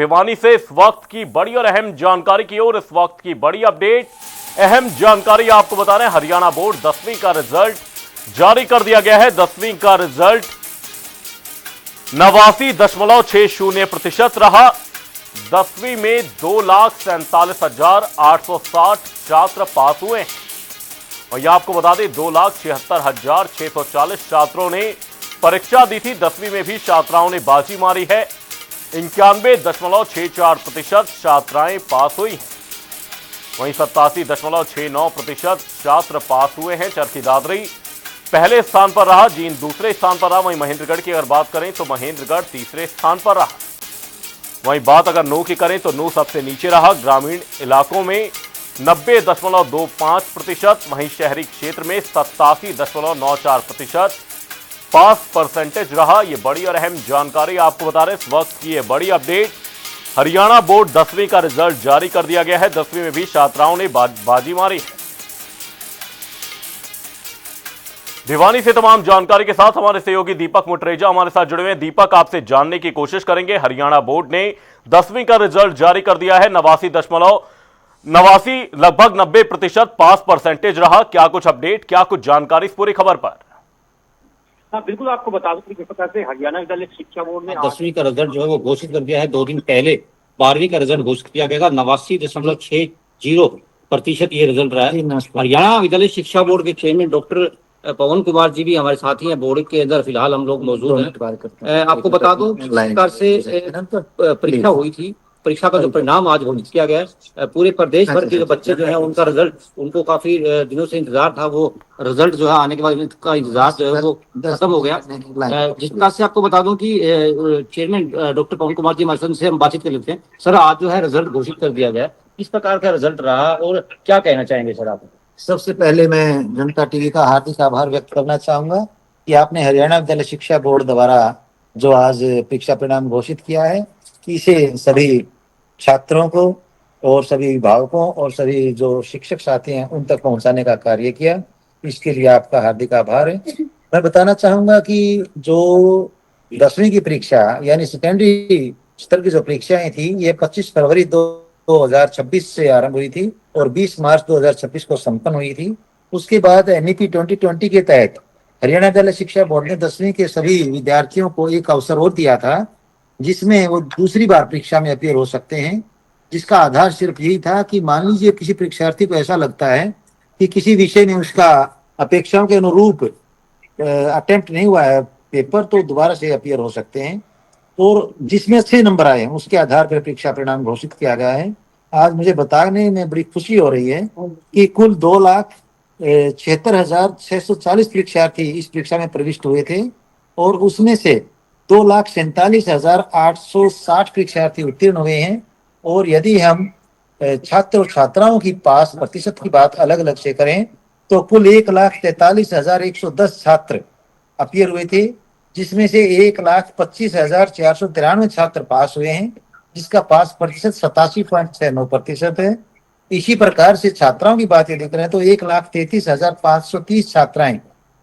भिवानी से इस वक्त की बड़ी और अहम जानकारी की ओर, इस वक्त की बड़ी अपडेट, अहम जानकारी आपको बता रहे हैं। हरियाणा बोर्ड 10वीं का रिजल्ट जारी कर दिया गया है। 10वीं का रिजल्ट 89.60% रहा। 10वीं में 2,47,860 छात्र पास हुए हैं। और यह आपको बता दें 2,76,640 छात्रों ने परीक्षा दी थी। 10वीं में भी छात्राओं ने बाजी मारी है। 91.64% छात्राएं पास हुई हैं। वहीं 87.69% छात्र पास हुए हैं। चरखी दादरी पहले स्थान पर रहा, जींद दूसरे स्थान पर रहा। वहीं महेंद्रगढ़ की अगर बात करें तो महेंद्रगढ़ तीसरे स्थान पर रहा। वहीं बात अगर नू की करें तो नू सबसे नीचे रहा। ग्रामीण इलाकों में 90.25%, वहीं शहरी क्षेत्र में 87.94% पास परसेंटेज रहा। यह बड़ी और अहम जानकारी आपको बता रहे हैं। इस वक्त की यह बड़ी अपडेट, हरियाणा बोर्ड 10वीं का रिजल्ट जारी कर दिया गया है। 10वीं में भी छात्राओं ने बाजी मारी है। भिवानी से तमाम जानकारी के साथ हमारे सहयोगी दीपक मुटरेजा हमारे साथ जुड़े हुए हैं। दीपक, आपसे जानने की कोशिश करेंगे। हरियाणा बोर्ड ने 10वीं का रिजल्ट जारी कर दिया है। 89 लगभग 90% पास परसेंटेज रहा। क्या कुछ अपडेट, क्या कुछ जानकारी इस पूरी खबर पर? हाँ, बिल्कुल आपको बता दूं कि जिस प्रकार से हरियाणा विद्यालय शिक्षा बोर्ड ने 10वीं का रिजल्ट जो है वो घोषित कर दिया है। 2 दिन पहले 12वीं का रिजल्ट घोषित किया गया। 89.60% ये रिजल्ट रहा है। हरियाणा विद्यालय शिक्षा बोर्ड के चेयरमैन डॉक्टर पवन कुमार जी भी हमारे साथी हैं। बोर्ड के अंदर फिलहाल हम लोग मौजूद हैं। आपको बता दूं किस प्रकार से परीक्षा हुई थी। परीक्षा का जो परिणाम आज घोषित किया गया है, पूरे प्रदेश भर के जो बच्चे जो है उनका रिजल्ट, उनको काफी दिनों से इंतजार था। वो रिजल्ट जो है आने के बाद का इंतजार जो है वो खत्म हो गया। जिस प्रकार से आपको बता दूं कि चेयरमैन डॉक्टर पवन कुमार जी हमारे से हम बातचीत कर लेते हैं। सर, आज जो है रिजल्ट घोषित कर दिया गया, किस प्रकार का रिजल्ट रहा और क्या कहना चाहेंगे सर आप? सबसे पहले मैं जनता टीवी का हार्दिक आभार व्यक्त करना चाहूंगा कि आपने हरियाणा विद्यालय शिक्षा बोर्ड द्वारा जो आज परीक्षा परिणाम घोषित किया है, कि इसे सभी छात्रों को और सभी अभिभावकों और सभी जो शिक्षक साथी हैं उन तक पहुंचाने का कार्य किया। इसके लिए आपका हार्दिक आभार है। मैं बताना चाहूंगा कि जो 10वीं की परीक्षा यानी सेकेंडरी स्तर की जो परीक्षाएं थी, ये 25 फरवरी 2026 से आरंभ हुई थी और 20 मार्च 2026 को संपन्न हुई थी। उसके बाद एनईपी 2020 के तहत हरियाणा विद्यालय शिक्षा बोर्ड ने 10वीं के सभी विद्यार्थियों को एक अवसर और दिया था, जिसमें वो दूसरी बार परीक्षा में अपीयर हो सकते हैं। जिसका आधार सिर्फ यही था कि मान लीजिए किसी परीक्षार्थी को ऐसा लगता है कि किसी विषय में उसका अपेक्षाओं के अनुरूप अटेम्प्ट नहीं हुआ है पेपर, तो दोबारा से अपीयर हो सकते हैं। और जिसमें अच्छे नंबर आए हैं उसके आधार पर परीक्षा परिणाम घोषित किया गया है। आज मुझे बताने में बड़ी खुशी हो रही है कि कुल 2,76,640 परीक्षार्थी इस परीक्षा में प्रविष्ट हुए थे और उसमें से 2,47,860 परीक्षार्थी उत्तीर्ण हुए हैं। और यदि हम छात्र और छात्राओं की पास प्रतिशत की बात अलग अलग से करें तो कुल 1,43,110 छात्र अपीयर हुए थे, जिसमें से 1,25,493 छात्र पास हुए हैं, जिसका पास प्रतिशत 87.69% है। इसी प्रकार से छात्राओं की बात यदि करें तो 1,33,530 छात्राएं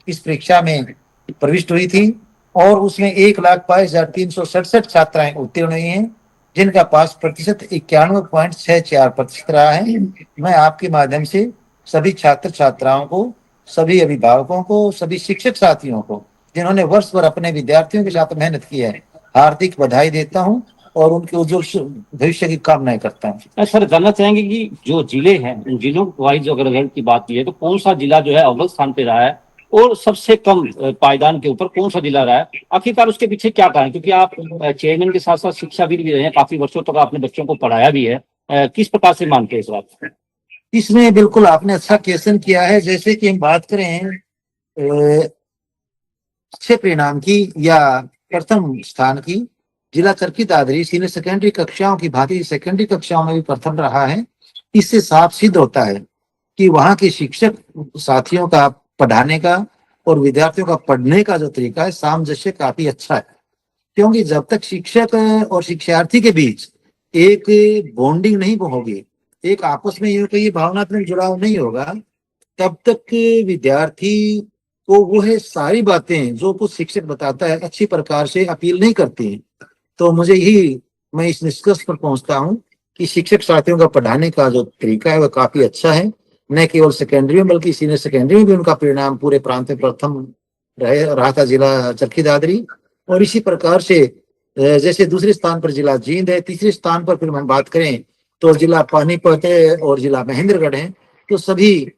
इस परीक्षा में प्रविष्ट हुई थी और उसमें 1,22,367 छात्राएं उत्तीर्ण हुई हैं, जिनका पास प्रतिशत 91.64% रहा है। मैं आपके माध्यम से सभी छात्र छात्राओं को, सभी अभिभावकों को, सभी शिक्षक साथियों को जिन्होंने वर्ष भर अपने विद्यार्थियों के साथ मेहनत की है, हार्दिक बधाई देता हूं और उनके उज्जवल भविष्य की कामनाएं करता हूं। सर, जानना चाहेंगे कि जो जिले हैं उन जिलों वाइज अगर रिजल्ट की बात की है तो कौन सा जिला जो है अव्वल स्थान पे रहा है और सबसे कम पायदान के ऊपर कौन सा जिला रहा है? आखिरकार उसके पीछे क्या कारण? क्योंकि आप चेयरमैन के साथ साथ शिक्षाविद भी रहे हैं, काफी वर्षों तक आपने बच्चों को पढ़ाया भी है। किस प्रकार से मानते हैं इस बात? इसमें बिल्कुल आपने अच्छा क्वेश्चन किया है। जैसे कि हम बात करें अच्छे परिणाम की या प्रथम स्थान की, जिला चरखी दादरी सीनियर सेकेंडरी कक्षाओं की भांति सेकेंडरी कक्षाओं में भी प्रथम रहा है। इससे साफ सिद्ध होता है कि वहां के शिक्षक साथियों का पढ़ाने का और विद्यार्थियों का पढ़ने का जो तरीका है सामंजस्य काफी अच्छा है। क्योंकि जब तक शिक्षक और शिक्षार्थी के बीच एक बॉन्डिंग नहीं होगी, एक आपस में ये भावनात्मक जुड़ाव नहीं होगा, तब तक विद्यार्थी को वो है सारी बातें जो कुछ शिक्षक बताता है अच्छी प्रकार से अपील नहीं करती हैं। तो मुझे यही मैं इस निष्कर्ष पर पहुंचता हूं कि शिक्षक साथियों का पढ़ाने का जो तरीका है वह काफी अच्छा है। न केवल सेकेंडरी में बल्कि सीनियर सेकेंडरी में भी उनका परिणाम पूरे प्रांत में प्रथम रहा था जिला चरखी दादरी। और इसी प्रकार से जैसे दूसरे स्थान पर जिला जींद है, तीसरे स्थान पर फिर हम बात करें तो जिला पानीपत है और जिला महेंद्रगढ़ है। तो सभी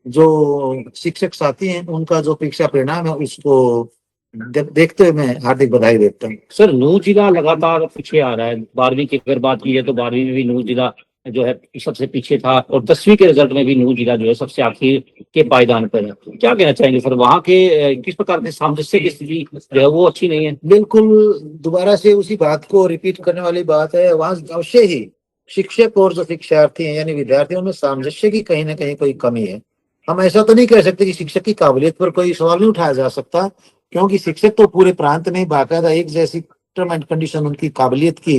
जो शिक्षक साथी हैं उनका जो परीक्षा परिणाम है उसको देखते हुए मैं हार्दिक बधाई देता हूँ। सर, नूंह जिला लगातार पीछे आ रहा है। 12वीं की अगर बात की जाए तो 12वीं में भी नूंह जिला जो है सबसे पीछे था, और 10वीं के रिजल्ट में भी नूंह जिला जो है सबसे आखिर के पायदान पर है। क्या कहना चाहेंगे सर, वहाँ के किस प्रकार के सामंजस्य की स्थिति जो है वो अच्छी नहीं है? बिल्कुल दोबारा से उसी बात को रिपीट करने वाली बात है। वहां अवश्य ही शिक्षक और जो शिक्षार्थी हैं यानी विद्यार्थियों में सामंजस्य की कहीं ना कहीं कोई कमी है। हम ऐसा तो नहीं कह सकते कि शिक्षक की काबिलियत पर कोई सवाल नहीं उठाया जा सकता, क्योंकि शिक्षक तो पूरे प्रांत में बाकायदा एक जैसी टर्म एंड कंडीशन उनकी काबिलियत की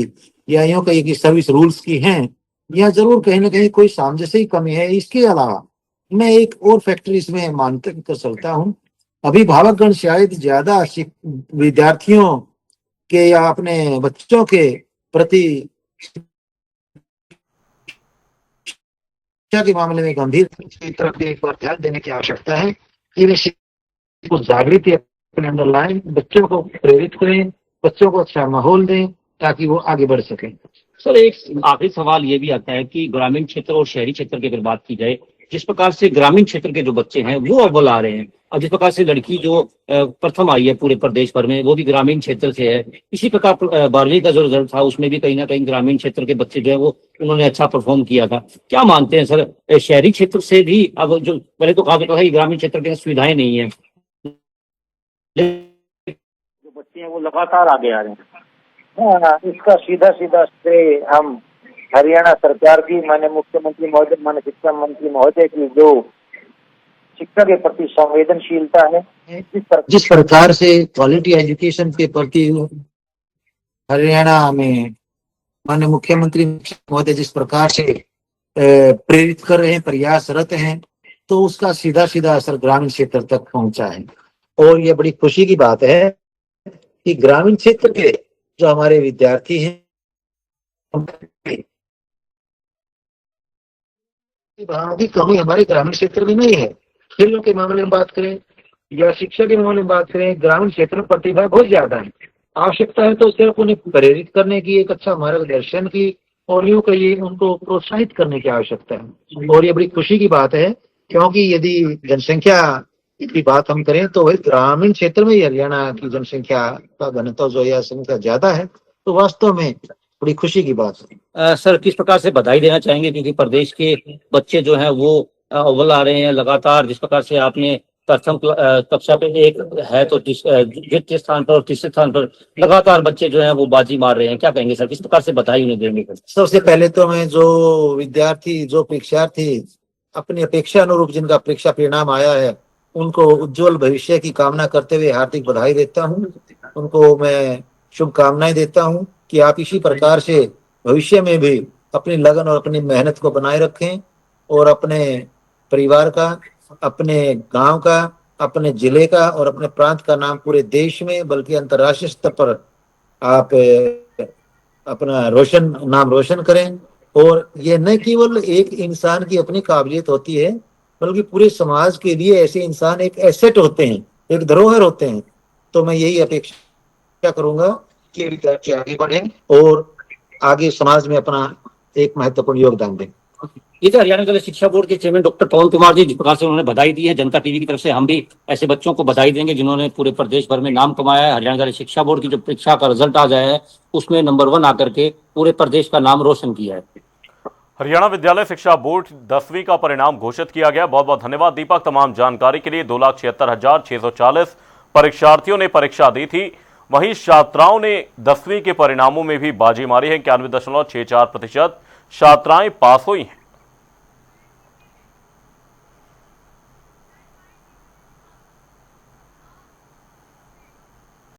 या यूं कहिए कि सर्विस रूल्स की हैं। यह जरूर कहीं ना कहीं कोई सामंजस्य की कमी है। इसके अलावा मैं एक और फैक्टर इसमें मानते कर सकता हूँ, अभिभावकगण शायद ज्यादा विद्यार्थियों के या अपने बच्चों के प्रति शिक्षा के मामले में गंभीर की तरफ भी एक बार ध्यान देने की आवश्यकता है कि वे को जागृति अपने अंदर लाएं, बच्चों को प्रेरित करें, बच्चों को अच्छा माहौल दें ताकि वो आगे बढ़ सकें। सर, एक आखिरी सवाल ये भी आता है कि ग्रामीण क्षेत्र और शहरी क्षेत्र की अगर बात की जाए, जिस प्रकार से ग्रामीण क्षेत्र के जो बच्चे हैं वो अव्वल आ रहे हैं, और जिस प्रकार से लड़की जो प्रथम आई है पूरे प्रदेश भर में वो भी ग्रामीण क्षेत्र से है, इसी प्रकार 12वीं का जो रिजल्ट था उसमें भी कहीं ना कहीं ग्रामीण क्षेत्र के बच्चे जो है वो उन्होंने अच्छा परफॉर्म किया था। क्या मानते हैं सर, शहरी क्षेत्र से भी अब जो पहले तो कहा जाता है ग्रामीण क्षेत्र के सुविधाएं नहीं है, जो बच्चे हैं वो लगातार आगे आ रहे हैं। हाँ, इसका सीधा सीधा श्रेय हम हरियाणा सरकार की, माननीय मुख्यमंत्री महोदय, माननीय शिक्षा मंत्री महोदय की जो शिक्षा के प्रति संवेदनशीलता है, जिस प्रकार से क्वालिटी एजुकेशन के प्रति हरियाणा में माननीय मुख्यमंत्री महोदय जिस प्रकार से प्रेरित कर रहे हैं, प्रयासरत हैं, तो उसका सीधा सीधा असर ग्रामीण क्षेत्र तक पहुंचा है। और ये बड़ी खुशी की बात है कि ग्रामीण क्षेत्र के जो हमारे विद्यार्थी हैं की कमी हमारे ग्रामीण क्षेत्र में नहीं है। खेलों के मामले में बात करें या शिक्षा के मामले में बात करें, ग्रामीण क्षेत्र में प्रतिभा बहुत ज्यादा है। आवश्यकता है तो सिर्फ उन्हें प्रेरित करने की, एक अच्छा मार्गदर्शन की और यूं कहिए उनको प्रोत्साहित करने की आवश्यकता है। और ये बड़ी खुशी की बात है, क्योंकि यदि जनसंख्या की बात हम करें तो वही ग्रामीण क्षेत्र में हरियाणा की जनसंख्या का घनत्व जो है संख्या ज्यादा है, तो वास्तव में बड़ी खुशी की बात है। सर, किस प्रकार से बधाई देना चाहेंगे, क्योंकि प्रदेश के बच्चे जो हैं वो अव्वल आ रहे हैं लगातार। जिस प्रकार से आपने प्रथम कक्षा पे एक है तो द्वितीय स्थान पर और तीसरे स्थान पर लगातार बच्चे जो हैं वो बाजी मार रहे हैं, क्या कहेंगे सर, किस प्रकार से बधाई उन्हें देंगे? सबसे पहले तो मैं जो विद्यार्थी जो परीक्षार्थी अपनी अपेक्षा अनुरूप जिनका परीक्षा परिणाम आया है उनको उज्जवल भविष्य की कामना करते हुए हार्दिक बधाई देता हूँ। उनको मैं शुभकामनाएं देता हूँ कि आप इसी प्रकार से भविष्य में भी अपनी लगन और अपनी मेहनत को बनाए रखें और अपने परिवार का, अपने गांव का, अपने जिले का और अपने प्रांत का नाम पूरे देश में बल्कि अंतर्राष्ट्रीय स्तर पर आप अपना नाम रोशन करें। और ये न केवल एक इंसान की अपनी काबिलियत होती है बल्कि पूरे समाज के लिए ऐसे इंसान एक एसेट होते हैं, एक धरोहर होते हैं। तो मैं यही अपेक्षा करूंगा कि विद्यार्थी आगे बढ़ें और आगे समाज में अपना एक महत्वपूर्ण योगदान दें। ये तो हरियाणा विद्यालय शिक्षा बोर्ड के चेयरमैन डॉक्टर पवन कुमार जी जिस प्रकार से उन्होंने बधाई दी है, जनता टीवी की तरफ से हम भी ऐसे बच्चों को बधाई देंगे जिन्होंने पूरे प्रदेश भर में नाम कमाया है। हरियाणा विद्यालय शिक्षा बोर्ड की जो परीक्षा का रिजल्ट आ जाए है उसमें नंबर 1 आकर के पूरे प्रदेश का नाम रोशन किया है। हरियाणा विद्यालय शिक्षा बोर्ड 10वीं का परिणाम घोषित किया गया। बहुत बहुत धन्यवाद दीपक तमाम जानकारी के लिए। 2,76,640 परीक्षार्थियों ने परीक्षा दी थी, वहीं छात्राओं ने 10वीं के परिणामों में भी बाजी मारी है। 91.64% छात्राएं पास हुई हैं।